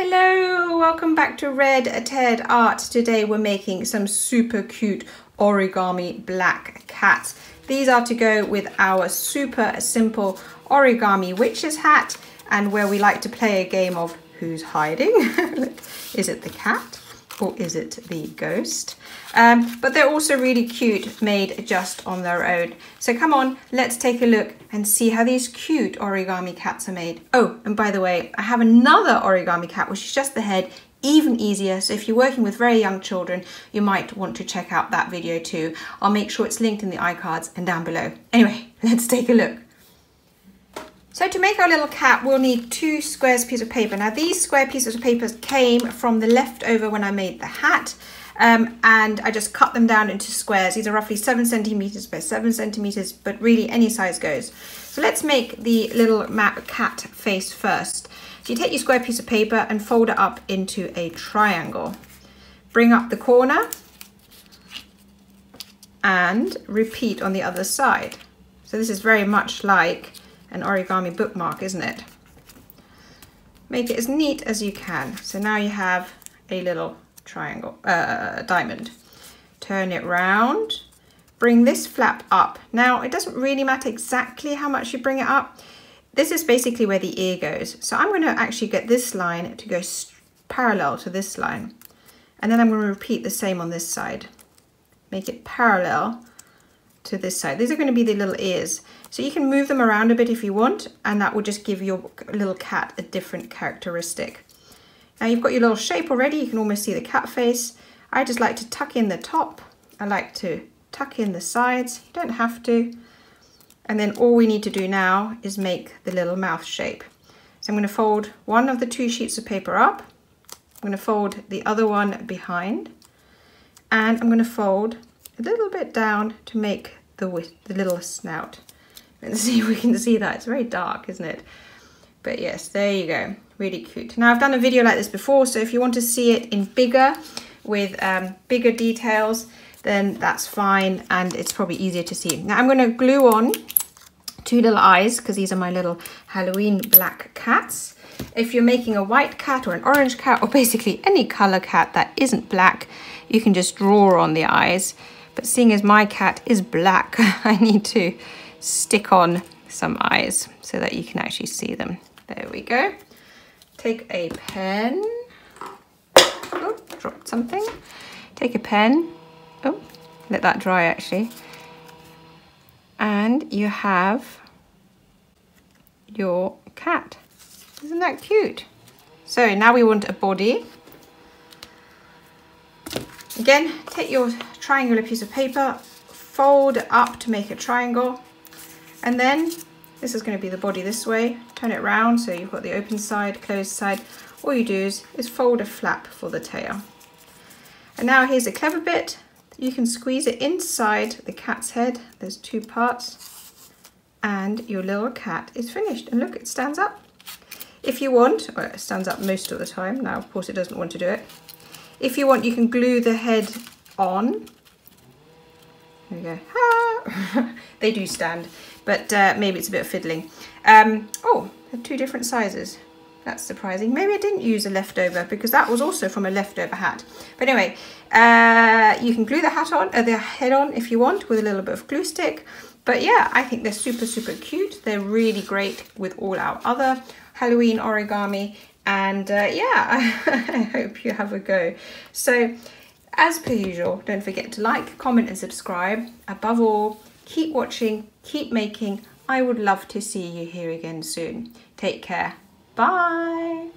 Hello, welcome back to Red Ted Art. Today we're making some super cute origami black cats. These are to go with our super simple Origami Witch's hat, and where we like to play a game of who's hiding. Is it the cat or is it the ghost? But they're also really cute, made just on their own. So come on, let's take a look and see how these cute origami cats are made. Oh, and by the way, I have another origami cat, which is just the head, even easier. So if you're working with very young children, you might want to check out that video too. I'll make sure it's linked in the iCards and down below. Anyway, let's take a look. So to make our little cat, we'll need 2 square pieces of paper. Now these square pieces of paper came from the leftover when I made the hat. And I just cut them down into squares. These are roughly 7 centimeters by 7 centimeters, but really any size goes. So let's make the little cat face first. So you take your square piece of paper and fold it up into a triangle. Bring up the corner and repeat on the other side. So this is very much like an origami bookmark, isn't it? Make it as neat as you can. So now you have a little triangle, diamond. Turn it round, bring this flap up. Now it doesn't really matter exactly how much you bring it up. This is basically where the ear goes. So I'm going to actually get this line to go parallel to this line. And then I'm going to repeat the same on this side. Make it parallel to this side. These are going to be the little ears. So you can move them around a bit if you want, and that will just give your little cat a different characteristic. Now you've got your little shape already. You can almost see the cat face. I just like to tuck in the top. I like to tuck in the sides. You don't have to. And then all we need to do now is make the little mouth shape. So I'm going to fold one of the 2 sheets of paper up. I'm going to fold the other one behind. And I'm going to fold a little bit down to make the little snout. Let's see if we can see that. It's very dark, isn't it? But yes, there you go. Really cute. Now I've done a video like this before, so if you want to see it in bigger, with bigger details, then that's fine, and it's probably easier to see. Now I'm going to glue on 2 little eyes, because these are my little Halloween black cats. If you're making a white cat or an orange cat, or basically any color cat that isn't black, you can just draw on the eyes. But seeing as my cat is black, I need to stick on some eyes so that you can actually see them. There we go. Take a pen. Oh, dropped something. Take a pen. Oh, let that dry actually. And you have your cat. Isn't that cute? So now we want a body. Again, take your triangular piece of paper, fold it up to make a triangle, and then this is going to be the body this way. Turn it round so you've got the open side, closed side. All you do is fold a flap for the tail. And now here's a clever bit. You can squeeze it inside the cat's head. There's 2 parts, and your little cat is finished. And look, it stands up. If you want, well, it stands up most of the time. Now, of course, it doesn't want to do it. If you want, you can glue the head on. There we go. Ah! They do stand, but maybe it's a bit of fiddling. Oh, they're 2 different sizes. That's surprising. Maybe I didn't use a leftover, because that was also from a leftover hat. But anyway, you can glue the hat on, the head on if you want, with a little bit of glue stick. But yeah, I think they're super, super cute. They're really great with all our other Halloween origami. And yeah, I hope you have a go. So as per usual, don't forget to like, comment and subscribe. Above all, keep watching, keep making. I would love to see you here again soon. Take care. Bye.